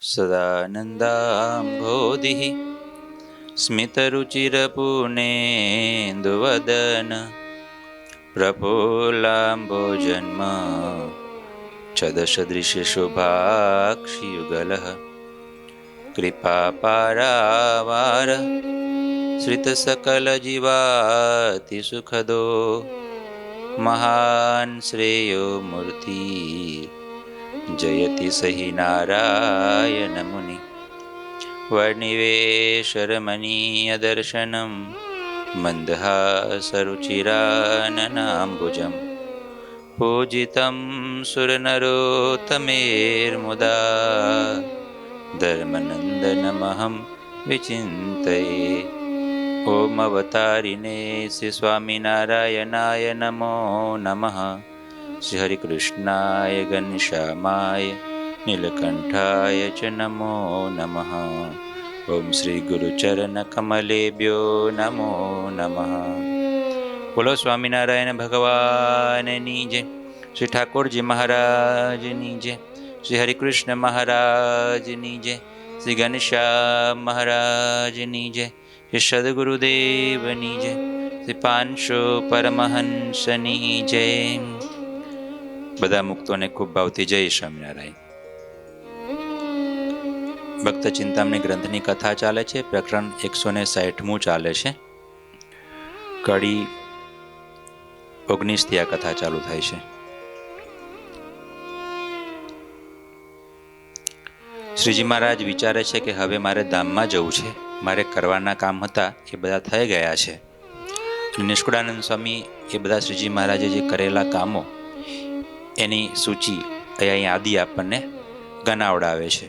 સદાનંદાંભોધિः સ્મિતરુચિરપુનેन्दુવદન પ્રફુલ્લાંબોજન્મ ચદસદૃશશોભાક્ષિયુગલः કૃપાપારાવાર શ્રિતસકલજીવાતિસુખદો મહાન શ્રેયો મૂર્તિ જયતિ સહિ નારાયણ મુનિ વર્ણિવેશરમણીયદર્શનમ મંદહાસરુચિરાનનાંબુજમ પૂજિतं સુરનરોત્તમૈર્મુદા ધર્મનંદનમહં વિચિંતયે. ઓમ અવતારિણે શ્રી સ્વામિનારાયણાય નમો નમઃ. શ્રી હરિકૃષ્ણાય ઘનશ્યામાય નીલકંઠાય ચ નમો નમઃ. ઓમ શ્રી ગુરુચરણકમલેભ્યો નમો નમઃ. બોલો સ્વામિનારાયણ ભગવાનની જય. શ્રી ઠાકોરજી મહારાજની જય. શ્રી હરિકૃષ્ણ મહારાજની જય. શ્રી ઘનશ્યામ મહારાજની જય. શ્રી સદગુરુદેવની જય. શ્રી પાંચસો પરમહંસની જય. બધા મુક્તોને ખૂબ ભાવથી જય સ્વામિનારાયણ. ભક્ત ચિંતામણી ગ્રંથની કથા ચાલે છે. પ્રકરણ 160મું ચાલે છે. કડી 19થી આ કથા ચાલુ થાય છે. શ્રીજી મહારાજ વિચારે છે કે હવે મારે ધામમાં જવું છે. મારે કરવાના કામ હતા એ બધા થઈ ગયા છે. નિષ્કુળાનંદ સ્વામી એ બધા શ્રીજી મહારાજે જે કરેલા કામો એની સૂચિ અહીં આદિ આપણને ગણાવડાવે છે.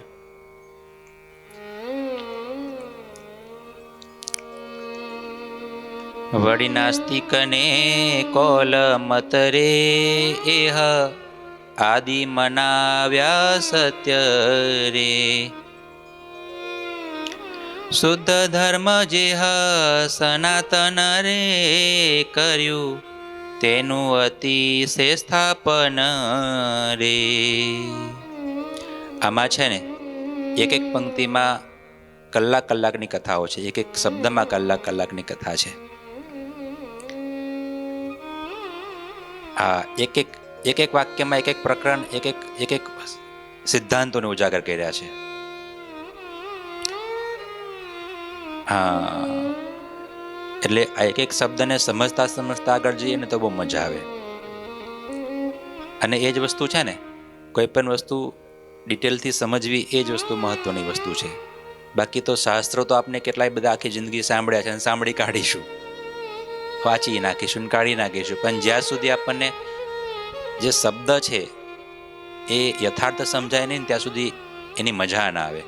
વળી નાસ્તિકને કોલ મતરે એહ આદિ મનાવ્યા સત્ય રે. શુદ્ધ ધર્મ જેહ સનાતન રે કર્યું તેનું અતિશે સ્થાપન રે. આમાં છે ને એક એક પંક્તિમાં કલાકની કથાઓ છે. એક એક શબ્દમાં કલાકની કથા છે. હા, એક એક વાક્યમાં એક એક પ્રકરણ એક એક સિદ્ધાંતોને ઉજાગર કર્યા છે. હા, એટલે આ એક એક શબ્દને સમજતા આગળ જઈએ ને તો બહુ મજા આવે. અને એ જ વસ્તુ છે ને, કોઈ પણ વસ્તુ ડિટેલથી સમજવી એ જ વસ્તુ મહત્વની વસ્તુ છે. બાકી તો શાસ્ત્રો તો આપણે કેટલાય બધા આખી જિંદગી સાંભળ્યા છે અને સાંભળી કાઢીશું, વાંચી નાખીશું, કાઢી નાખીશું, પણ જ્યાં સુધી આપણને જે શબ્દ છે એ યથાર્થ સમજાય નહીં ત્યાં સુધી એની મજા ના આવે.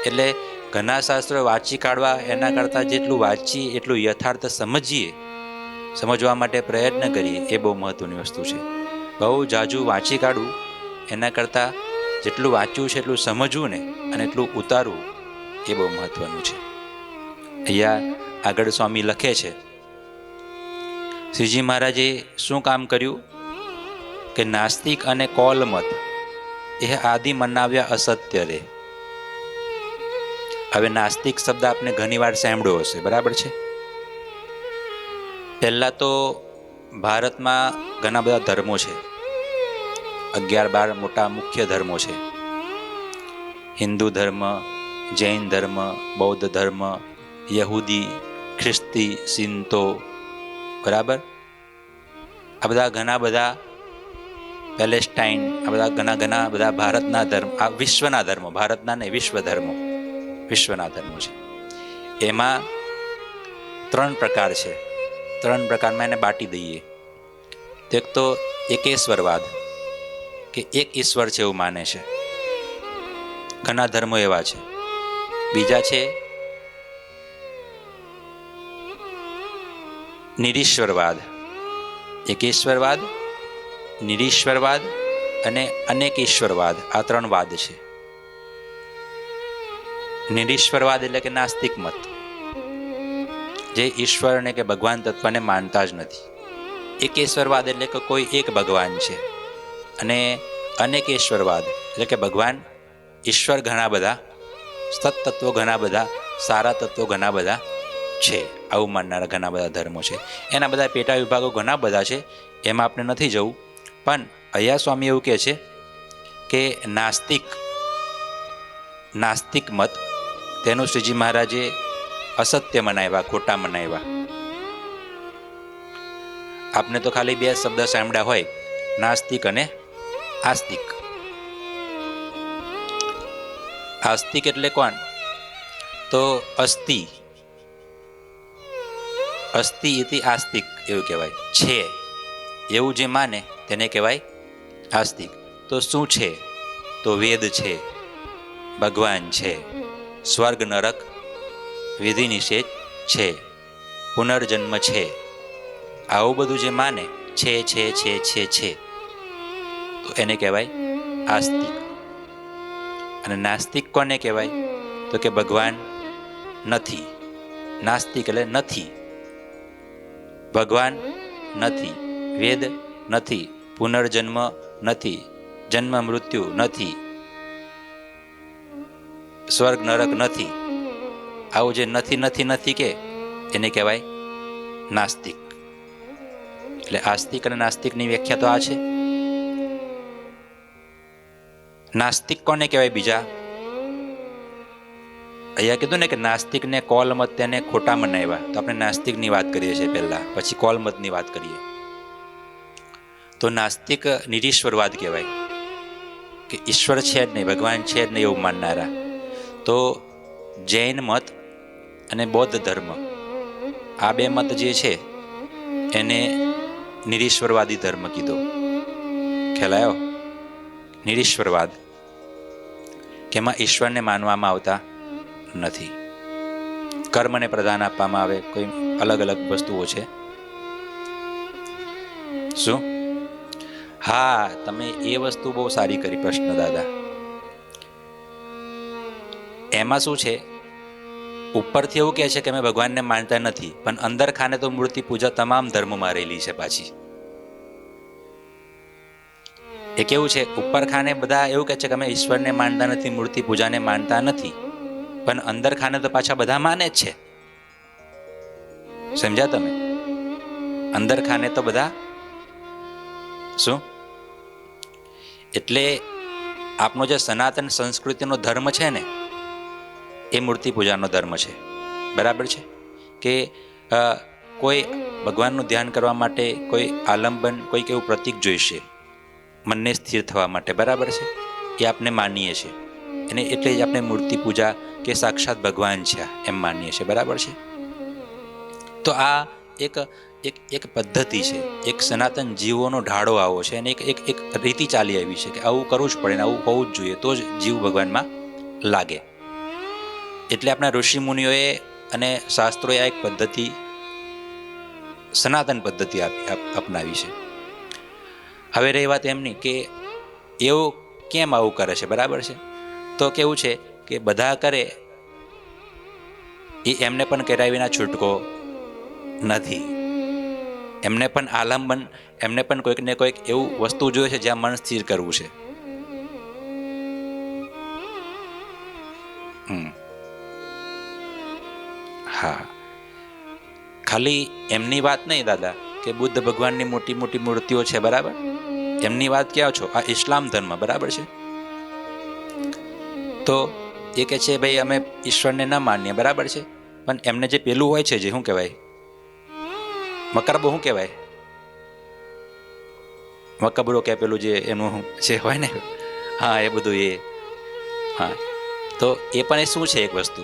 એટલે ઘણા શાસ્ત્રો વાંચી કાઢવા એના કરતાં જેટલું વાંચીએ એટલું યથાર્થ સમજવા માટે પ્રયત્ન કરીએ એ બહુ મહત્વની વસ્તુ છે. બહુ જાજુ વાંચી કાઢવું એના કરતાં જેટલું વાંચ્યું છે એટલું સમજવું ને અને એટલું ઉતારવું એ બહુ મહત્વનું છે. અહીંયા આગળ સ્વામી લખે છે, શ્રીજી મહારાજે શું કામ કર્યું કે નાસ્તિક અને કોલમત એ આદિ મનાવ્યા અસત્ય રે. હવે નાસ્તિક શબ્દ આપણે ઘણી વાર સાંભળ્યો હશે, બરાબર છે. પહેલા તો ભારતમાં ઘણા બધા ધર્મો છે. 11-12 મોટા મુખ્ય ધર્મો છે. હિન્દુ ધર્મ, જૈન ધર્મ, બૌદ્ધ ધર્મ, યહૂદી, ખ્રિસ્તી, સિંતો, બરાબર. આ બધા ઘણા બધા, પેલેસ્ટાઇન, આ બધા ઘણા બધા ભારતના ધર્મ, આ વિશ્વના ધર્મો, ભારતના ને વિશ્વના ધર્મો છે. એમાં 3 પ્રકાર છે. 3 પ્રકારમાં એને બાટી દઈએ. એક તો એકેશ્વરવાદ, કે એક ઈશ્વર છે એવું માને છે. ઘણા ધર્મો એવા છે. બીજા છે નિરીશ્વરવાદ. એકેશ્વરવાદ, નિરીશ્વરવાદ અને અનેક ઈશ્વરવાદ, આ 3 વાદ છે. નિરીશ્વરવાદ એટલે કે નાસ્તિક મત, જે ઈશ્વર ને કે ભગવાન તત્વને માનતા જ નથી. એકેશ્વરવાદ એટલે કે કોઈ એક ભગવાન છે, અને અનેકેશ્વરવાદ એટલે કે ભગવાન ઈશ્વર ઘણા બધા, સત્તત્વો ઘણા બધા, સારા તત્વો ઘણા બધા છે, આવું માનનારા ઘણા બધા ધર્મો છે. એના બધા પેટા વિભાગો ઘણા બધા છે, એમાં આપણે નથી જવું. પણ અહીંયા સ્વામી એવું કહે છે કે નાસ્તિક મત તેનું શ્રીજી મહારાજે અસત્ય મનાવ્યા, ખોટા મનાવ્યા. આપને તો ખાલી બે શબ્દ સાંભળ્યા હોય, નાસ્તિક અને આસ્તિક. આસ્તિક એટલે કોણ? તો અસ્થિ ઇતિ આસ્તિક એવું કહેવાય. છે એવું જે માને તેને કહેવાય આસ્તિક. તો શું છે? તો વેદ છે, ભગવાન છે, સ્વર્ગ નરક વિધિ નિષેધ છે, પુનર્જન્મ છે, આવું બધું જે માને છે તો એને કહેવાય આસ્તિક. અને નાસ્તિક કોને કહેવાય? તો કે ભગવાન નથી. નાસ્તિક એટલે નથી, ભગવાન નથી, વેદ નથી, પુનર્જન્મ નથી, જન્મ મૃત્યુ નથી, સ્વર્ગ નરક નથી, આવું જે નથી કે એને કહેવાય નાસ્તિક. એટલે આસ્તિક અને નાસ્તિકની વ્યાખ્યા તો આ છે. નાસ્તિક કોને કહેવાય? બીજા અહીંયા કીધું ને કે નાસ્તિકને કોલ મત તેને ખોટા મનાવ્યા, તો આપણે નાસ્તિકની વાત કરીએ છીએ પહેલા, પછી કોલ મતની વાત કરીએ. તો નાસ્તિક નિરીશ્વરવાદ કહેવાય, કે ઈશ્વર છે જ નહીં, ભગવાન છે જ નહીં એવું માનનારા. તો જૈન મત અને બૌદ્ધ ધર્મ, આ બે મત જે છે એને નિરીશ્વરવાદી ધર્મ કીધો. ખ્યાલ આવ્યો? નિરીશ્વરવાદ, કે એમાં ઈશ્વરને માનવામાં આવતા નથી, કર્મને પ્રધાન આપવામાં આવે, કોઈ અલગ અલગ વસ્તુઓ છે. શું? હા, તમે એ વસ્તુ બહુ સારી કરી પ્રશ્ન દાદા. એમાં શું છે, ઉપરથી એવું કહે છે કે અમે ભગવાનને માનતા નથી, પણ અંદર ખાને તો મૂર્તિ પૂજા તમામ ધર્મોમાં રહેલી છે પાછી. એ કેવું છે, ઉપર ખાને બધા એવું કહે છે કે અમે ઈશ્વરને માનતા નથી, મૂર્તિ પૂજાને માનતા નથી, પણ અંદર ખાને તો પાછા બધા માને જ છે. સમજ્યા તમે? અંદર ખાને તો બધા શું? એટલે આપનો જે સનાતન સંસ્કૃતિનો ધર્મ છે ને, એ મૂર્તિ પૂજાનો ધર્મ છે. બરાબર છે? કે કોઈ ભગવાનનું ધ્યાન કરવા માટે કોઈ આલંબન, કોઈક એવું પ્રતીક જોઈશે મનને સ્થિર થવા માટે. બરાબર છે? એ આપણે માનીએ છીએ, એને એટલે જ આપણે મૂર્તિ પૂજા કે સાક્ષાત ભગવાન છે એમ માનીએ છીએ. બરાબર છે? તો આ એક પદ્ધતિ છે, એક સનાતન જીવોનો ઢાળો આવો છે, અને એક રીતિ ચાલી આવી છે કે આવું કરવું જ પડે ને આવું હોવું જ જોઈએ, તો જ જીવ ભગવાનમાં લાગે. એટલે આપણા ઋષિ મુનિઓએ અને શાસ્ત્રોએ આ એક પદ્ધતિ, સનાતન પદ્ધતિ અપનાવી છે. હવે રહી વાત એમની કે એવું કેમ આવું કરે છે. બરાબર છે? તો કેવું છે કે બધા કરે એ એમને પણ કર્યા વિના છૂટકો નથી. એમને પણ આલંબન, એમને પણ કોઈક ને કોઈક એવું વસ્તુ જોઈએ છે જ્યાં મન સ્થિર કરવું છે. હા, ખાલી એમની વાત નહીં દાદા કે બુદ્ધ ભગવાનની મોટી મોટી મૂર્તિઓ છે. બરાબર? એમની વાત ક્યાં છો? આ ઇસ્લામ ધર્મ. બરાબર છે? તો એ કે છે ભાઈ અમે ઈશ્વરને ના માનીએ. બરાબર છે? પણ એમને જે પેલું હોય છે, જે શું કહેવાય, મકરબો શું કહેવાય, મકબરો કે પેલું જે એનું જે હોય ને, હા એ બધું એ. હા, તો એ પણ એ શું છે, એક વસ્તુ,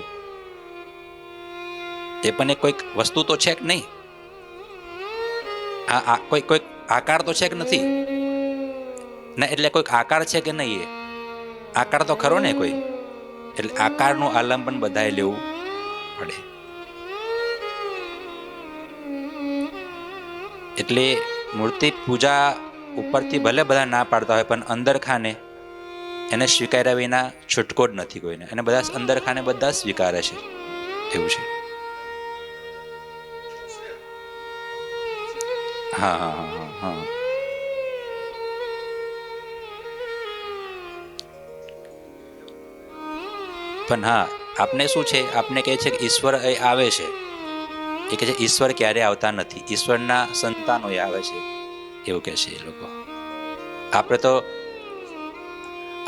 એ પણ એક કોઈક વસ્તુ તો છે કે નહીં? આ કોઈક આકાર તો છે કે નથી? ના, એટલે કોઈક આકાર છે કે નહીં? એ આકાર તો ખરો ને કોઈ. એટલે આકારનું આલંબન બધાએ લેવું પડે. એટલે મૂર્તિ પૂજા ઉપરથી ભલે બધા ના પાડતા હોય, પણ અંદર ખાને એને સ્વીકાર્યા વિના છૂટકો જ નથી કોઈને. અને બધા અંદર ખાને બધા સ્વીકારે છે, એવું છે. હા હા હા હા હા. પણ હા, આપને શું છે, આપને કહે છે કે ઈશ્વર એ આવે છે, એ કહે છે ઈશ્વર ક્યારે આવતા નથી, ઈશ્વરના સંતાનો એ આવે છે, એવું કહે છે એ લોકો. આપણે તો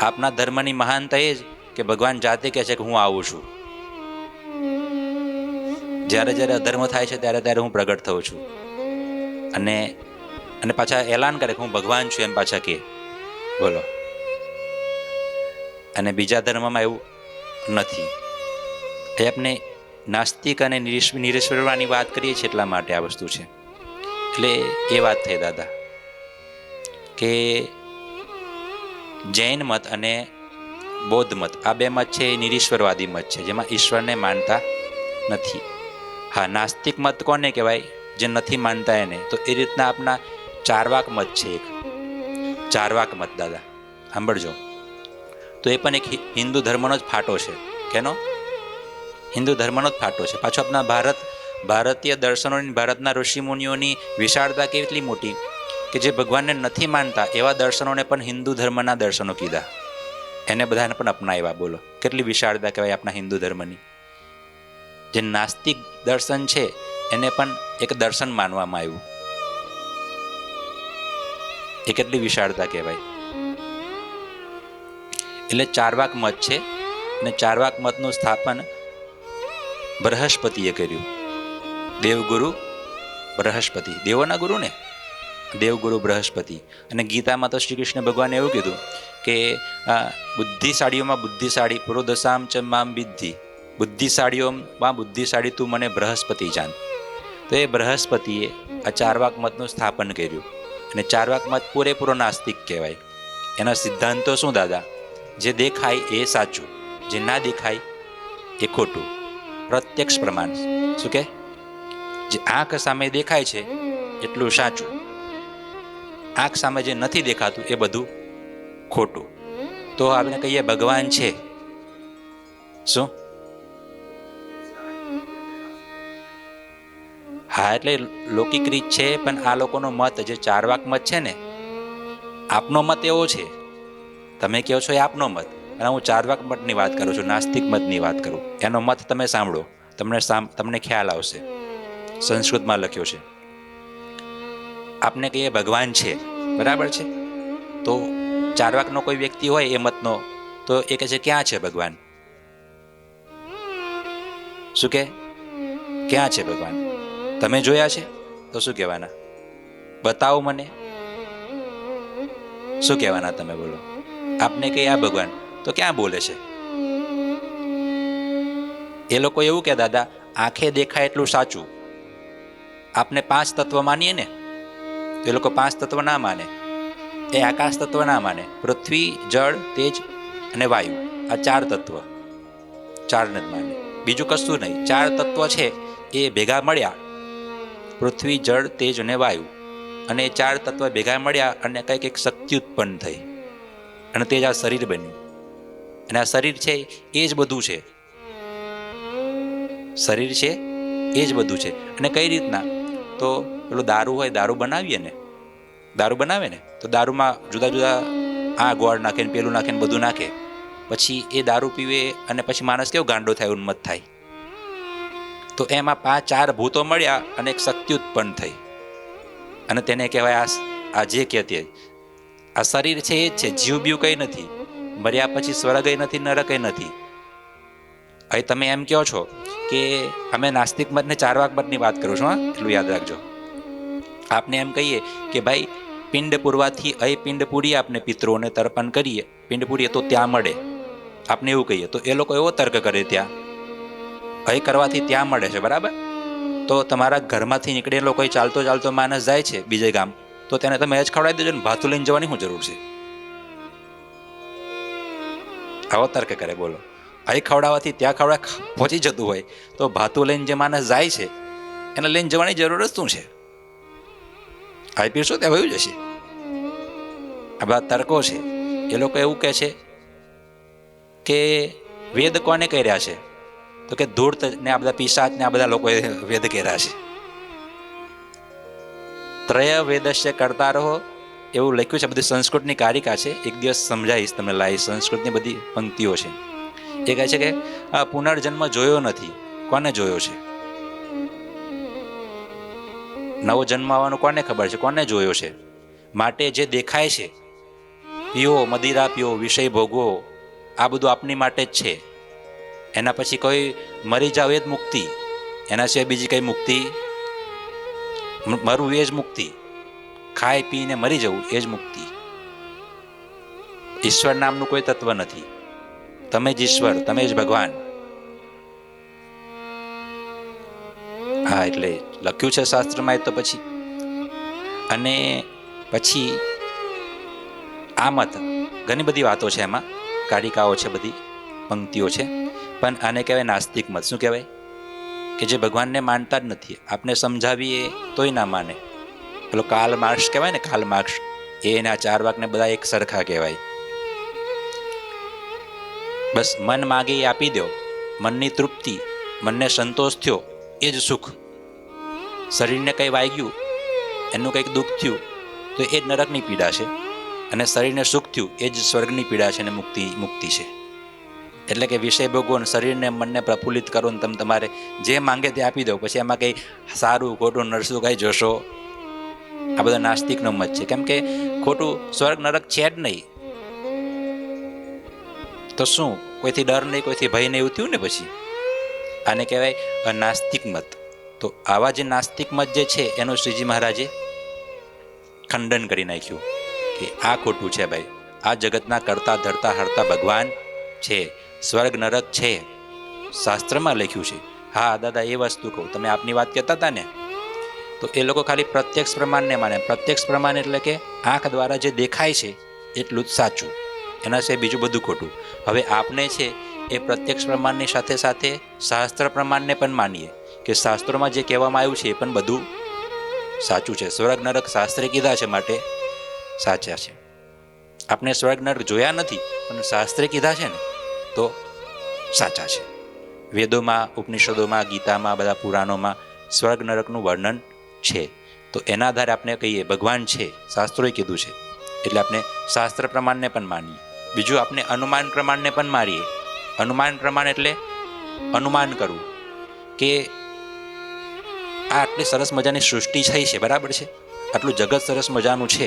આપના ધર્મની મહાનતા એ જ કે ભગવાન જાતે કહે છે કે હું આવું છું. જ્યારે જ્યારે અધર્મ થાય છે ત્યારે ત્યારે હું પ્રગટ થઉં છું. અને અને પાછા એલાન કરે કે હું ભગવાન છું, એમ પાછા કે બોલો. અને બીજા ધર્મમાં એવું નથી. એ આપણે નાસ્તિક અને નિરીશ્વરવાની વાત કરીએ છીએ એટલા માટે આ વસ્તુ છે. એટલે એ વાત થઈ દાદા કે જૈન મત અને બૌદ્ધ મત, આ બે મત છે એ નિરીશ્વરવાદી મત છે, જેમાં ઈશ્વરને માનતા નથી. હા, નાસ્તિક મત કોને કહેવાય? જે નથી માનતા એને. તો એ રીતના આપના ચારવાક મત છે, એક ચારવાક મત દાદા સાંભળજો. તો એ પણ એક હિન્દુ ધર્મનો જ ફાટો છે. કેનો? હિન્દુ ધર્મનો જ ફાટો છે. પાછો આપણા ભારતીય દર્શનોની, ભારતના ઋષિમુનિઓની વિશાળતા કેટલી મોટી કે જે ભગવાનને નથી માનતા એવા દર્શનોને પણ હિન્દુ ધર્મના દર્શનો કીધા, એને બધાને પણ અપનાવ્યા. બોલો કેટલી વિશાળતા કહેવાય આપણા હિન્દુ ધર્મની. જે નાસ્તિક દર્શન છે એને પણ એક દર્શન માનવામાં આવ્યું. એ કેટલી વિશાળતા કહેવાય. એટલે ચારવાક મત છે, અને ચારવાક મતનું સ્થાપન બૃહસ્પતિએ કર્યું. દેવગુરુ બૃહસ્પતિ, દેવોના ગુરુ ને, દેવગુરુ બૃહસ્પતિ. અને ગીતામાં તો શ્રી કૃષ્ણ ભગવાને એવું કીધું કે બુદ્ધિશાળીઓમાં બુદ્ધિશાળી પુરોદશામ ચ મામ વિદ્ધિ, બુદ્ધિશાળીઓમાં બુદ્ધિશાળી તું મને બૃહસ્પતિ જાન. તો એ બૃહસ્પતિએ આ ચારવાક મતનું સ્થાપન કર્યું. અને ચારવાક મત પૂરેપૂરો નાસ્તિક કહેવાય. એના સિદ્ધાંતો શું દાદા? જે દેખાય એ સાચું, જે ના દેખાય એ ખોટું. પ્રત્યક્ષ પ્રમાણ. શું કે? જે આંખ સામે દેખાય છે એટલું સાચું, આંખ સામે જે નથી દેખાતું એ બધું ખોટું. તો આપણે કહીએ ભગવાન છે. શું? હા, એટલે લૌકિક રીત છે, પણ આ લોકોનો મત જે ચારવાક મત છે ને, આપનો મત એવો છે, તમે કહો છો એ આપનો મત, અને હું ચારવાક મતની વાત કરું છું, નાસ્તિક મતની વાત કરું. એનો મત તમે સાંભળો, તમને ખ્યાલ આવશે. સંસ્કૃતમાં લખ્યો છે. આપને કહીએ ભગવાન છે, બરાબર છે. તો ચારવાકનો કોઈ વ્યક્તિ હોય એ મતનો, તો એ કહે છે ક્યાં છે ભગવાન? શું કે? ક્યાં છે ભગવાન? તમે જોયા છે? તો શું કહેવાના? બતાવો મને. શું કહેવાના તમે? બોલો. આપને કહે આ ભગવાન, તો ક્યાં બોલે છે? એ લોકો એવું કે દાદા આંખે દેખાય એટલું સાચું. આપને 5 તત્વ માનીએ ને, તો એ લોકો 5 તત્વ ના માને. એ આકાશ તત્વ ના માને. પૃથ્વી, જળ, તેજ અને વાયુ, આ 4 તત્વ, 4 જ માને. બીજું કશું નહીં. 4 તત્વ છે એ ભેગા મળ્યા, પૃથ્વી, જળ, તેજ અને વાયુ. અને એ 4 તત્વ ભેગા મળ્યા અને કંઈક એક શક્તિ ઉત્પન્ન થઈ, અને તે જ આ શરીર બન્યું. અને આ શરીર છે એ જ બધું છે. શરીર છે એ જ બધું છે. અને કઈ રીતના? તો પેલું દારૂ હોય, દારૂ બનાવીએ ને, દારૂ બનાવે ને, તો દારૂમાં જુદા જુદા આ ગોળ નાખે ને પેલું નાખે ને બધું નાખે. પછી એ દારૂ પીવે અને પછી માણસ કેવો ગાંડો થાય, ઉન્મત્ત થાય. તો એમાં 4 ભૂતો મળ્યા અને એક શક્તિ ઉત્પન્ન થઈ, અને તેને કહેવાય આ જે કહેતી આ શરીર છે એ જ છે. જીવ બીવ કંઈ નથી. મર્યા પછી સ્વર્ગ નથી, નરક નથી. હવે તમે એમ કહો છો કે અમે નાસ્તિક મત ને ચારવાક મતની વાત કરું છું, હા, એટલું યાદ રાખજો. આપને એમ કહીએ કે ભાઈ પિંડ પૂરવાથી અહીં પિંડ પૂરીએ, આપને પિતૃઓને તર્પણ કરીએ, પિંડ પૂરીએ તો ત્યાં મળે, આપને એવું કહીએ. તો એ લોકો એવો તર્ક કરે, ત્યાં અહીં કરવાથી ત્યાં મળે છે, બરાબર. તો તમારા ઘરમાંથી નીકળેલો કોઈ ચાલતો ચાલતો માણસ જાય છે બીજે ગામ, તો તેને તમે જ ખવડાવી દેજો ને, ભાતું લઈને જવાની શું જરૂર છે? આવો તર્ક કરે. બોલો. અહીં ખવડાવવાથી ત્યાં પહોંચી જતું હોય, તો ભાતું લઈને જે માણસ જાય છે એને લઈને જવાની જરૂર જ શું છે? અહીં પીરશો ત્યાં વયું જશે. આ બધા તર્કો છે. એ લોકો એવું કહે છે કે વેદ કોને કર્યા છે? તો કે ધૂર્ત ને આ બધા પિશાચ ને આ બધા લોકોએ વેદ કર્યા છે. ત્રય વેદસ્ય કરતા રહો, એવું લખ્યું છે. બધી સંસ્કૃતની કારિકા છે. એક દિવસ સમજાવીશ તમને, લાવી સંસ્કૃતની બધી પંક્તિઓ છે. એ કહે છે કે પુનર્જન્મ જોયો નથી. કોને જોયો છે? નવો જન્મ આવવાનો કોને ખબર છે? કોને જોયો છે? માટે જે દેખાય છે, પીઓ મદિરા પીઓ, વિષય ભોગવો, આ બધું આપની માટે જ છે. એના પછી કોઈ મરી જાવ એ જ મુક્તિ, એના સિવાય બીજી કઈ મુક્તિ, મરવું એ જ મુક્તિ, ખાઈ પીને મરી જવું એ જ મુક્તિ. ઈશ્વર નામનું કોઈ તત્વ નથી. તમે જ ઈશ્વર, તમે જ ભગવાન. હા, એટલે લખ્યું છે શાસ્ત્રમાં. એ તો પછી અને પછી આ મત, ઘણી બધી વાતો છે એમાં, કારિકાઓ છે, બધી પંક્તિઓ છે, પણ આને કહેવાય નાસ્તિક મત. શું કહેવાય? કે જે ભગવાનને માનતા જ નથી. આપણે સમજાવીએ તોય ના માને. પેલો કાર્લ માર્ક્સ કહેવાય ને, કાર્લ માર્ક્સ, એના 4 વાક્યને બધા એક સરખા કહેવાય. બસ મન માગે એ આપી દો, મનની તૃપ્તિ, મનને સંતોષ થયો એ જ સુખ. શરીરને કંઈ વાગ્યું, એનું કંઈક દુઃખ થયું તો એ જ નરકની પીડા છે, અને શરીરને સુખ થયું એ જ સ્વર્ગની પીડા છે, અને મુક્તિ છે. એટલે કે વિષય ભોગવો, શરીરને મનને પ્રફુલ્લિત કરો, ને તમે તમારે જે માંગે તે આપી દો. પછી એમાં કંઈ સારું ખોટું નરસું કંઈ જોશો? આ બધા નાસ્તિકનો મત છે. કેમ કે ખોટું સ્વર્ગ નરક છે જ નહીં, તો શું કોઈથી ડર નહીં, કોઈથી ભય નહીં, એવું થયું ને પછી. આને કહેવાય નાસ્તિક મત. તો આવા જે નાસ્તિક મત જે છે એનું શ્રીજી મહારાજે ખંડન કરી નાખ્યું કે આ ખોટું છે ભાઈ. આ જગતના કરતા ધરતા હરતા ભગવાન છે, સ્વર્ગ નરક છે, શાસ્ત્રમાં લખ્યું છે. હા દાદા, એ વસ્તુ કહું, તમે આપની વાત કહેતા હતા ને, તો એ લોકો ખાલી પ્રત્યક્ષ પ્રમાણને માને. પ્રત્યક્ષ પ્રમાણ એટલે કે આંખ દ્વારા જે દેખાય છે એટલું જ સાચું, એના સિવાય બીજું બધું ખોટું. હવે આપને છે એ પ્રત્યક્ષ પ્રમાણની સાથે સાથે શાસ્ત્ર પ્રમાણને પણ માનીએ કે શાસ્ત્રોમાં જે કહેવામાં આવ્યું છે એ પણ બધું સાચું છે. સ્વર્ગ નરક શાસ્ત્રે કીધા છે માટે સાચા છે. આપણે સ્વર્ગ નરક જોયા નથી, પણ શાસ્ત્રે કીધા છે ને તો સાચા છે. વેદોમાં, ઉપનિષદોમાં, ગીતામાં, બધા પુરાણોમાં સ્વર્ગ નરકનું વર્ણન છે. તો એના આધારે આપણે કહીએ ભગવાન છે, શાસ્ત્રોએ કીધું છે, એટલે આપણે શાસ્ત્ર પ્રમાણને પણ માનીએ. બીજું આપણે અનુમાન પ્રમાણને પણ મારીએ. અનુમાન પ્રમાણ એટલે અનુમાન કરવું કે આ આટલી સરસ મજાની સૃષ્ટિ થઈ છે, બરાબર છે, આટલું જગત સરસ મજાનું છે,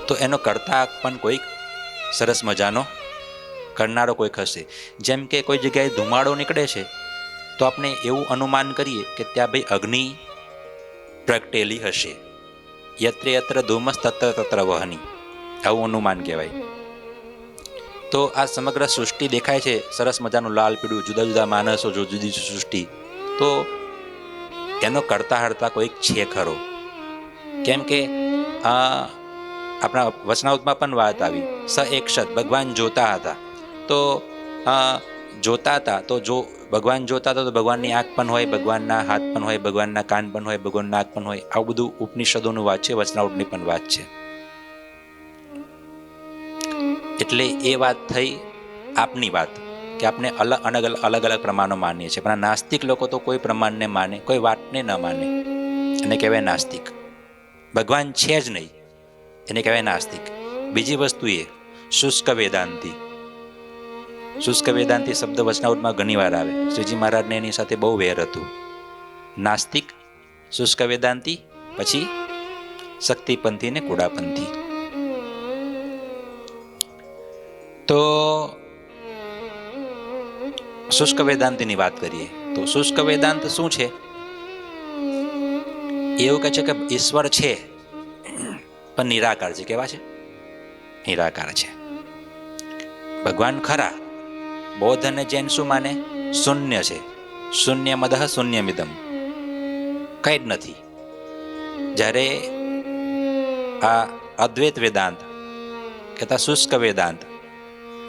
તો એનો કરતા પણ કોઈક સરસ મજાનો કરનારો કોઈક હશે. જેમ કે કોઈ જગ્યાએ ધુમાડો નીકળે છે તો આપણે એવું અનુમાન કરીએ કે ત્યાં ભાઈ અગ્નિ પ્રગટેલી હશે. યત્ર યત્ર ધુમસ તત્ર તત્ર વહની, આવું અનુમાન કહેવાય. તો આ સમગ્ર સૃષ્ટિ દેખાય છે સરસ મજાનું લાલ પીળું, જુદા જુદા માણસો, જુદી જુદી સૃષ્ટિ, તો એનો કરતા હરતા કોઈક છે ખરો. કેમ કે આપણા વચનાવતમાં પણ વાત આવી, સ એકશત, ભગવાન જોતા હતા. તો જોતા હતા, તો જો ભગવાન જોતા હતા તો ભગવાનની આંખ પણ હોય, ભગવાનના હાથ પણ હોય, ભગવાનના કાન પણ હોય, ભગવાનના આંખ પણ હોય. આવું બધું ઉપનિષદોનું વાત છે, વચનાવટની પણ વાત છે. એટલે એ વાત થઈ આપની વાત કે આપણે અલગ અલગ પ્રમાણો માનીએ છીએ. પણ નાસ્તિક લોકો તો કોઈ પ્રમાણને માને, કોઈ વાતને ન માને, એને કહેવાય નાસ્તિક. ભગવાન છે જ નહીં એને કહેવાય નાસ્તિક. બીજી વસ્તુ એ શુષ્ક વેદાંતિ. શુષ્ક વેદાંતિ શબ્દ વચનાવટમાં ઘણી વાર આવે. શ્રીજી મહારાજને એની સાથે બહુ વેર હતું. નાસ્તિક, શુષ્ક વેદાંતિ, પછી શક્તિપંથી ને કુડાપંથી. તો શુષ્ક વેદાંતિની વાત કરીએ તો શુષ્ક વેદાંત શું છે? એવું કહે છે કે ઈશ્વર છે પણ નિરાકાર છે. કેવા છે? નિરાકાર છે. ભગવાન ખરા. બૌદ્ધ અને જૈન શું માને? શૂન્ય છે. શૂન્ય મદહ શૂન્યમિદમ, કઈ જ નથી. જ્યારે આ અદ્વૈત વેદાંત કહેતા શુષ્ક વેદાંત,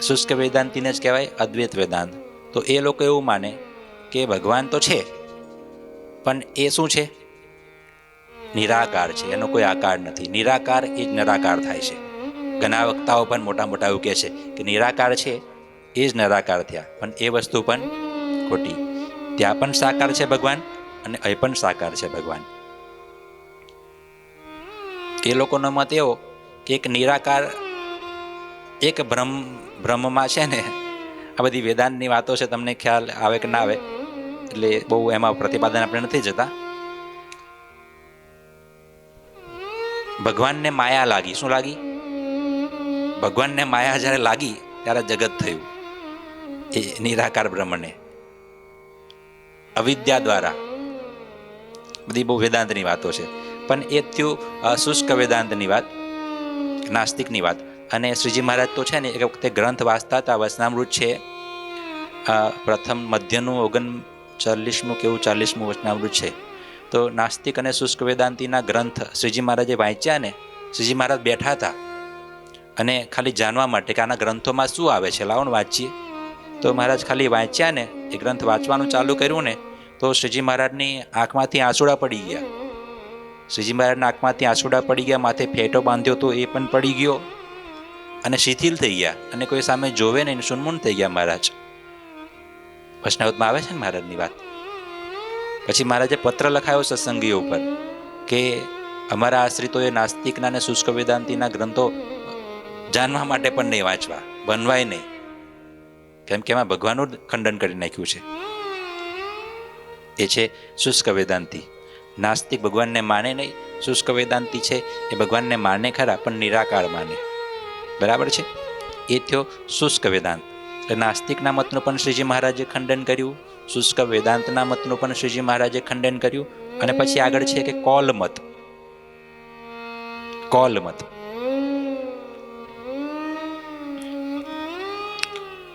શુષ્ક વેદાંતિને જ કહેવાય અદ્વૈત વેદાંત. તો એ લોકો એવું માને કે ભગવાન તો છે પણ એ શું છે? નિરાકાર છે, એનો કોઈ આકાર નથી. નિરાકાર એ જ નિરાકાર થાય છે. ઘણા વક્તાઓ પણ મોટા એવું કહે છે કે નિરાકાર છે એ જ નિરાકાર થયા, પણ એ વસ્તુ પણ ખોટી. ત્યાં પણ સાકાર છે ભગવાન અને અહીં પણ સાકાર છે ભગવાન. એ લોકોનો મત એવો કે એક નિરાકાર, એક બ્રહ્મમાં છે ને આ બધી વેદાંતની વાતો છે, તમને ખ્યાલ આવે કે ના આવે એટલે બહુ એમાં પ્રતિપાદન આપણે નથી જતા. ભગવાનને માયા લાગી. શું લાગી? ભગવાનને માયા જ્યારે લાગી ત્યારે જગત થયું, એ નિરાકાર બ્રહ્મને અવિદ્યા દ્વારા. બધી બહુ વેદાંતની વાતો છે, પણ એ થયું શુષ્ક વેદાંતની વાત, નાસ્તિકની વાત. અને શ્રીજી મહારાજ તો છે ને એક વખતે ગ્રંથ વાંચતા હતા, વચનામૃત છે, પ્રથમ મધ્યનું 39મું કેવું 40મું વચનામૃત છે. તો નાસ્તિક અને શુષ્ક વેદાંતિના ગ્રંથ શ્રીજી મહારાજે વાંચ્યા ને, શ્રીજી મહારાજ બેઠા હતા અને ખાલી જાણવા માટે કે આના ગ્રંથોમાં શું આવે છે, લાવો ને વાંચીએ. તો મહારાજ ખાલી વાંચ્યા ને, એ ગ્રંથ વાંચવાનું ચાલુ કર્યું ને, તો શ્રીજી મહારાજની આંખમાંથી આંસુડા પડી ગયા. શ્રીજી મહારાજના આંખમાંથી આંસુડા પડી ગયા, માથે ફેટો બાંધ્યો તો એ પણ પડી ગયો, અને શિથિલ થઈ ગયા, અને કોઈ સામે જોવે નહીં, સુનમુન થઈ ગયા મહારાજ. વચનામૃતમાં આવે છે ને મહારાજની વાત. પછી મહારાજે પત્ર લખાયો સત્સંગીઓ ઉપર કે અમારા આશ્રિતોએ નાસ્તિકના અને શુષ્ક વેદાંતિના ગ્રંથો જાણવા માટે પણ નહીં વાંચવા, બનવાય નહીં, કેમ કે એમાં ભગવાનનું ખંડન કરી નાખ્યું છે. એ છે શુષ્ક વેદાંતિ. નાસ્તિક ભગવાનને માને નહીં, શુષ્ક વેદાંતિ છે એ ભગવાનને માને ખરા પણ નિરાકાર માને. બરાબર છે? એ થયો શુષ્ક વેદાંત. એટલે નાસ્તિકના મતનું પણ શ્રીજી મહારાજે ખંડન કર્યું, શુષ્ક વેદાંતના મતનું પણ શ્રીજી મહારાજે ખંડન કર્યું. અને પછી આગળ છે કે કોલ મત. કોલ મત,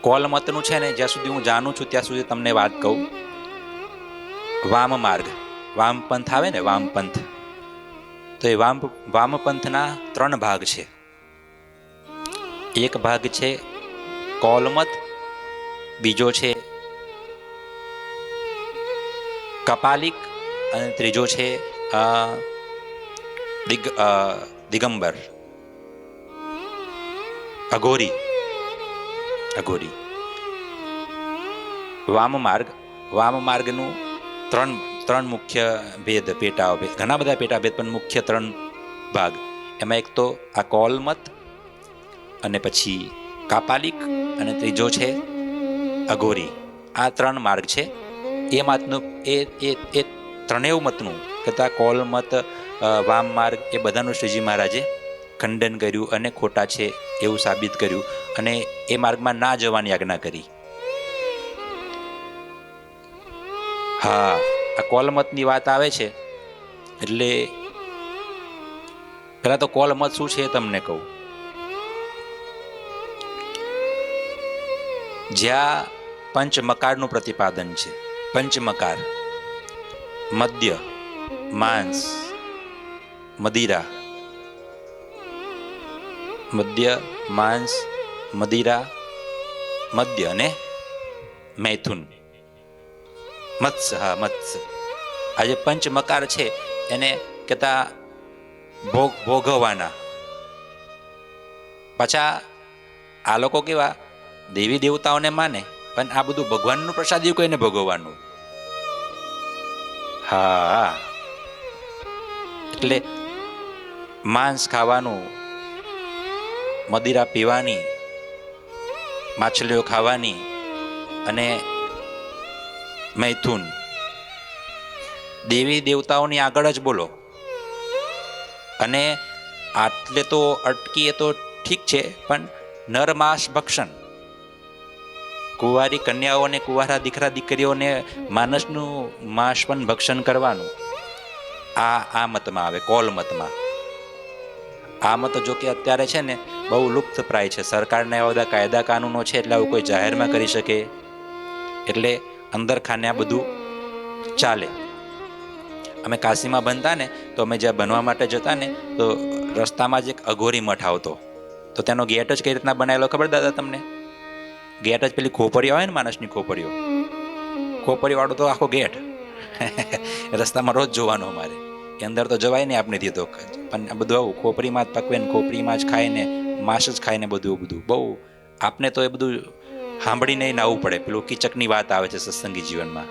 કોલ મતનું છે ને, જ્યાં સુધી હું જાણું છું ત્યાં સુધી તમને વાત કહું. વામ માર્ગ, વામપંથ આવે ને, વામપંથ, તો એ વામપંથના 3 ભાગ છે. એક ભાગ છે કોલમત, બીજો છે કપાલિક, અને ત્રીજો છે દિગંબર, અઘોરી. વામ માર્ગનું ત્રણ મુખ્ય ભેદ, પેટા ભેદ, ઘણા બધા પેટા ભેદ, પણ મુખ્ય 3 ભાગ. એમાં એક તો આ કોલમત, અને પછી કાપાલિક, અને ત્રીજો છે અઘોરી. આ 3 માર્ગ છે. એ મતનું એ ત્રણેય મતનું કહેતા કોલમત, વામ માર્ગ, એ બધાનું શ્રીજી મહારાજે ખંડન કર્યું અને ખોટા છે એવું સાબિત કર્યું, અને એ માર્ગમાં ના જવાની આજ્ઞા કરી. હા, આ કોલમતની વાત આવે છે એટલે પેલા તો કોલમત શું છે તમને કહું. જ્યાં પંચમકારનું પ્રતિપાદન છે. પંચમકાર: મદ્ય, માંસ, મદિરા. મદ્ય, માંસ, મદિરા, મદ્ય અને મૈથુન, મત્સ્ય. હા, મત્સ્ય. આ જે પંચમકાર છે એને કહેતા ભોગવવાના. પાછા આ લોકો કેવા દેવી દેવતાઓને માને, પણ આ બધું ભગવાનનું પ્રસાદિયું કહીને ભોગવવાનું. હા, એટલે માંસ ખાવાનું, મદિરા પીવાની, માછલીઓ ખાવાની, અને મૈથુન. દેવી દેવતાઓની આગળ જ બોલો. અને આટલે તો અટકીએ તો ઠીક છે, પણ નરમાંસ ભક્ષણ, કુંવારી કન્યાઓને, કુંવારા દીકરા દીકરીઓને માનસનું માંસ પણ ભક્ષણ કરવાનું. આ મતમાં આવે, કોલ મતમાં. આ મત જો કે અત્યારે છે ને બહુ લુપ્ત પ્રાય છે. સરકારના એવા બધા કાયદા કાનૂનો છે એટલે આવું કોઈ જાહેરમાં કરી શકે, એટલે અંદર ખાને આ બધું ચાલે. અમે કાશીમાં બનતા ને, તો અમે જ્યાં બનવા માટે જતા ને, તો રસ્તામાં જ એક અઘોરી મઠ આવતો. તો તેનો ગેટ જ કઈ રીતના બનાવેલો ખબર દાદા તમને? ગેટ જ પેલી ખોપરીઓ આવે ને, માણસની ખોપરીઓ, ખોપરીવાળો તો આખો ગેટ રસ્તામાં રોજ જોવાનો અમારે. એ અંદર તો જવાય નહીં આપણે, તો પણ આ બધું આવું ખોપરીમાં જ પકવે ને, ખોપરીમાં જ ખાઈને, માંસ જ ખાઈને બધું બહુ. આપને તો એ બધું સાંભળીને ના આવવું પડે. પેલું કીચકની વાત આવે છે સત્સંગી જીવનમાં,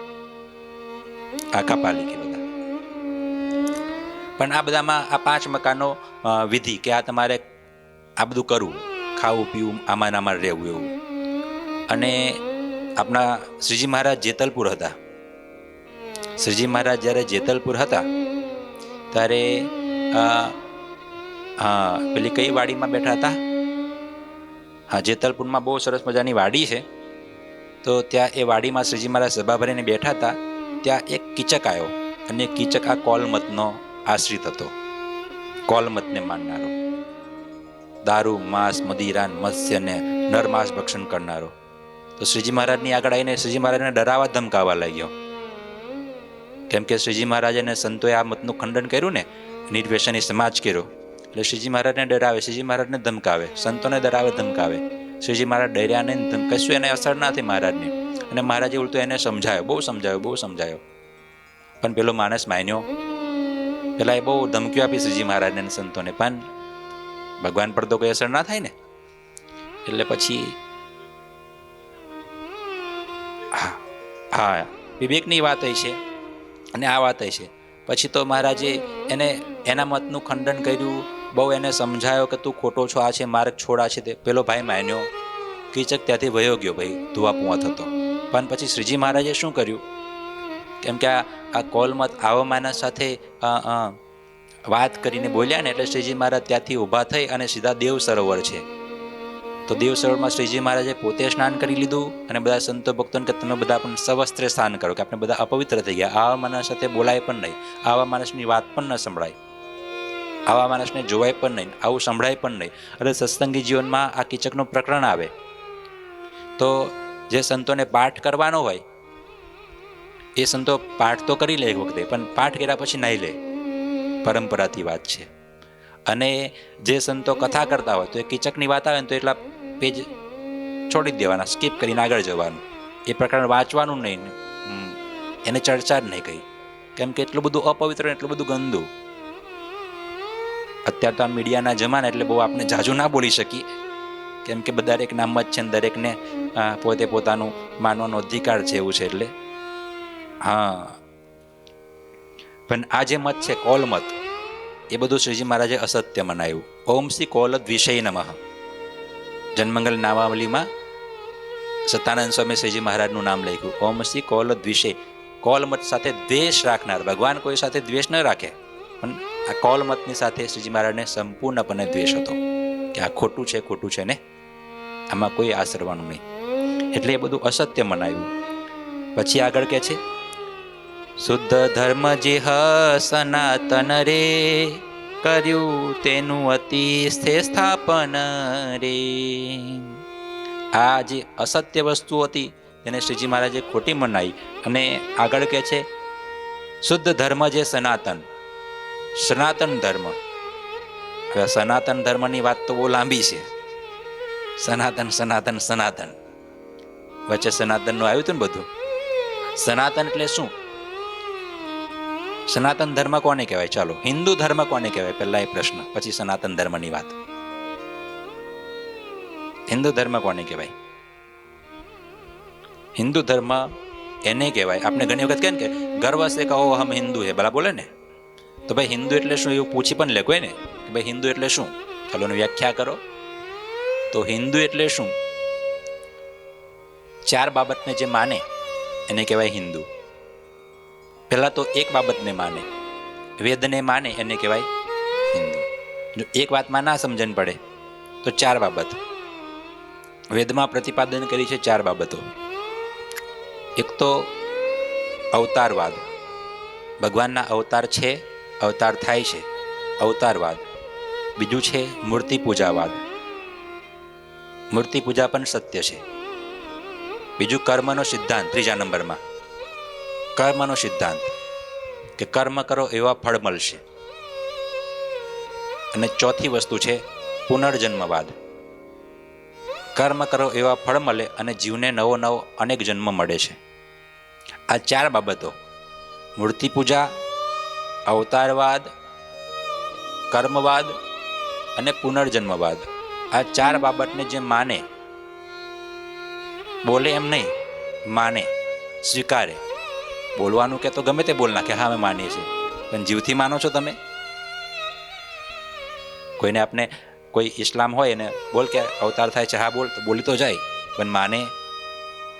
આખા પાલિકી બધા. પણ આ બધામાં આ 5 મકાનો વિધિ કે આ તમારે આ બધું કરવું, ખાવું પીવું, આમાં રહેવું એવું. અને આપણા શ્રીજી મહારાજ જેતલપુર હતા. શ્રીજી મહારાજ જ્યારે જેતલપુર હતા ત્યારે પેલી કઈ વાડીમાં બેઠા હતા? હા, જેતલપુરમાં બહુ સરસ મજાની વાડી છે. તો ત્યાં એ વાડીમાં શ્રીજી મહારાજ સભા ભરીને બેઠા હતા. ત્યાં એક કીચક આવ્યો અને કીચક આ કોલમતનો આશ્રિત હતો. કોલમતને માનનારો, દારૂ, માંસ, મદિરા, મત્સ્ય ને નરમાંસ ભક્ષણ કરનારો. તો શ્રીજી મહારાજની આગળ આવીને શ્રીજી મહારાજને ડરાવા ધમકાવા લાગ્યો. કેમ કે શ્રીજી મહારાજ અને સંતોએ આ મતનું ખંડન કર્યું ને, નિર્વ્યસની સમાજ કર્યો. એટલે શ્રીજી મહારાજને ડરાવે, શ્રીજી મહારાજને ધમકાવે, સંતોને ડરાવે ધમકાવે. શ્રીજી મહારાજ ડર્યા નહીં, કશું એને અસર ના થઈ મહારાજની. અને મહારાજે ઉલટું એને સમજાયો, બહુ સમજાયો. પણ પેલો માણસ માન્યો. પેલા એ બહુ ધમકીઓ આપી શ્રીજી મહારાજને અને સંતોને, પણ ભગવાન પર તો કોઈ અસર ના થાય ને. એટલે પછી હા, વિવેકની વાત છે અને આ વાત છે. પછી તો મહારાજે એને એના મતનું ખંડન કર્યું, બહુ એને સમજાયો કે તું ખોટો છો, આ છે માર્ગ છોડા છે તે. પેલો ભાઈ માન્યો. કીચક ત્યાંથી વયો ગયો ભાઈ, ધુઆ પુઆ થતો. પણ પછી શ્રીજી મહારાજે શું કર્યું? કેમ કે આ કોલમત આવા માણસ સાથે વાત કરીને બોલ્યા ને, એટલે શ્રીજી મહારાજ ત્યાંથી ઊભા થઈ અને સીધા દેવ સરોવર છે. તો દેવ સરોવરમાં શ્રીજી મહારાજે પોતે સ્નાન કરી લીધું અને બધા સંતો ભક્તોને કે તમે બધા પણ સવસ્ત્રે સ્નાન કરો, કે આપણે બધા અપવિત્ર થઈ ગયા. આવા માણસ સાથે બોલાય પણ નહીં, આવા માણસની વાત પણ ન સંભળાય, આવા માણસને જોવાય પણ નહીં, આવું સંભળાય પણ નહીં. એટલે સત્સંગી જીવનમાં આ કીચકનું પ્રકરણ આવે તો જે સંતોને પાઠ કરવાનો હોય એ સંતો પાઠ તો કરી લે એક વખતે, પણ પાઠ કર્યા પછી નાહી લે, પરંપરાથી વાત છે. અને જે સંતો કથા કરતા હોય તો એ કીચકની વાત આવે ને તો એટલા પેજ છોડી દેવાના, સ્કીપ કરીને આગળ જવાનું. એ પ્રકરણ વાંચવાનું નહીં, એને ચર્ચા જ નહીં કહી. કેમ કે એટલું બધું અપવિત્ર, એટલું બધું ગંદુ. અત્યારે તો આ મીડિયાના જમાના એટલે બહુ આપણે જાજુ ના બોલી શકીએ, કેમ કે દરેક ના મત છે, દરેકને પોતે પોતાનું માનવાનો અધિકાર છે, એવું છે. એટલે હા, પણ આ જે મત છે કોલ મત, એ બધું શ્રીજી મહારાજે અસત્ય મનાયું. ઓમ શ્રી કોલ દ્વિષય નમઃ. જન્મંગલ નામાવલીમાં સતાનંદ સ્વામી શ્રીજી મહારાજનું નામ લખ્યું, ઓમ શ્રી કોલ દ્વિષય. કોલ મત સાથે દ્વેષ રાખનાર. ભગવાન કોઈ સાથે દ્વેષ ન રાખે, પણ આ કોલ મતની સાથે શ્રીજી મહારાજને સંપૂર્ણપણે દ્વેષ હતો કે આ ખોટું છે ને, આમાં કોઈ આસરવાનું નહીં. એટલે એ બધું અસત્ય મનાયું. પછી આગળ કે છે, શુદ્ધ ધર્મ જે સનાતન રે, કર્યું તેનું અતિ સ્થાપન રે. આ જે અસત્ય વસ્તુ હતી એને શ્રીજી મહારાજે ખોટી મનાઈ. અને આગળ કે છે, શુદ્ધ ધર્મ જે સનાતન, સનાતન ધર્મ. હવે સનાતન ધર્મની વાત તો બહુ લાંબી છે. સનાતન સનાતન સનાતન, વચ્ચે સનાતનનું આવ્યું હતું ને બધું. સનાતન એટલે શું? સનાતન ધર્મ કોને કહેવાય? ચાલો, હિન્દુ ધર્મ કોને કહેવાય? પહેલા એ પ્રશ્ન, પછી સનાતન ધર્મની વાત. હિન્દુ ધર્મ કોને કહેવાય? હિન્દુ ધર્મ એને કહેવાય, આપણે ઘણી વખત કેમ કે ગર્વ છે કહો હમ હિન્દુ હે, બરા બોલે ને. તો ભાઈ હિન્દુ એટલે શું એવું પૂછી પણ લે કોઈ ને, કે ભાઈ હિન્દુ એટલે શું? ચાલો એની વ્યાખ્યા કરો. તો હિન્દુ એટલે શું? 4 બાબતને જે માને એને કહેવાય હિન્દુ. પહેલા તો એક બાબતને માને, વેદને માને, એને કહેવાય હિન્દુ. જો એક વાતમાં ના સમજણ પડે તો 4 બાબત વેદમાં પ્રતિપાદન કરી છે. 4 બાબતો. એક તો અવતારવાદ, ભગવાનના અવતાર છે, અવતાર થાય છે, અવતારવાદ. બીજું છે મૂર્તિ પૂજાવાદ, મૂર્તિ પૂજા પણ સત્ય છે. બીજું કર્મનો સિદ્ધાંત, 3જા નંબરમાં કર્મનો સિદ્ધાંત, કે કર્મ કરો એવા ફળ મળશે. અને ચોથી વસ્તુ છે પુનર્જન્મવાદ, કર્મ કરો એવા ફળ મળે અને જીવને નવો નવો અનેક જન્મ મળે છે. આ 4 બાબતો, મૂર્તિ પૂજા, અવતારવાદ, કર્મવાદ અને પુનર્જન્મવાદ, આ 4 બાબતને જે માને, બોલે એમ નહીં, માને, સ્વીકારે. બોલવાનું કે તો ગમે તે બોલ નાખે, હા અમે માનીએ છીએ, પણ જીવથી માનો છો તમે? કોઈને આપણે કોઈ ઇસ્લામ હોય એને બોલ કે અવતાર થાય છે, હા બોલ, તો બોલી તો જાય, પણ માને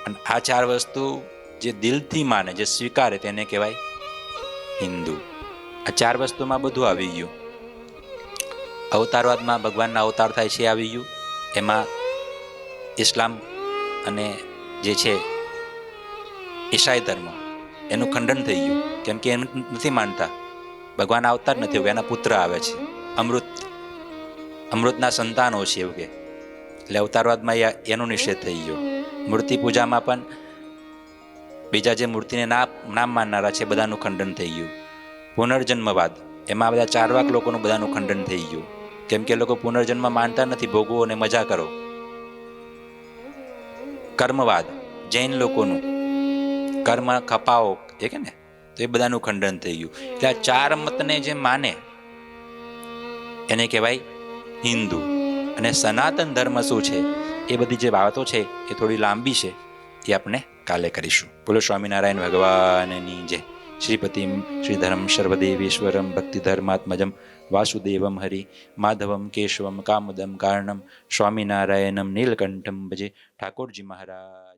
અને આ ચાર વસ્તુ જે દિલથી માને, જે સ્વીકારે, તેને કહેવાય હિન્દુ. આ ચાર વસ્તુમાં બધું આવી ગયું. અવતારવાદમાં ભગવાનના અવતાર થાય છે આવી ગયું. એમાં ઇસ્લામ અને જે છે ઈસાઈ ધર્મ એનું ખંડન થઈ ગયું, કેમ કે એને નથી માનતા ભગવાન આવતા જ નથી, એવું એના પુત્ર આવે છે, અમૃતના સંતાનો છે એવું કે. એટલે અવતારવાદમાં એનો નિષેધ થઈ ગયો. મૂર્તિ પૂજામાં પણ બીજા જે મૂર્તિને નામ માનનારા છે બધાનું ખંડન થઈ ગયું. પુનર્જન્મવાદ, એમાં બધા ચારવાક લોકોનું બધાનું ખંડન થઈ ગયું, કેમ કે લોકો પુનર્જન્મ માનતા નથી, ભોગવો અને મજા કરો. કર્મવાદ, જૈન લોકોનું કર્મ ખપાઓ એ કે ને, તો એ બધાનું ખંડન થઈ ગયું. એટલે આ ચાર મતને જે માને એને કહેવાય હિન્દુ. અને સનાતન ધર્મ શું છે એ બધી જે વાતો છે એ થોડી લાંબી છે, એ આપણે કાલે કરીશું. બોલો સ્વામિનારાયણ ભગવાનની જય. શ્રીપતિમ શ્રીધરમ સર્વદેવેશ્વરમ ભક્તિધર્માત્મજમ વાસુદેવમ હરિ માધવમ કેશવમ કામદમ કારણમ સ્વામિનારાયણમ નીલકંઠમ ભજે. ઠાકોરજી મહારાજ.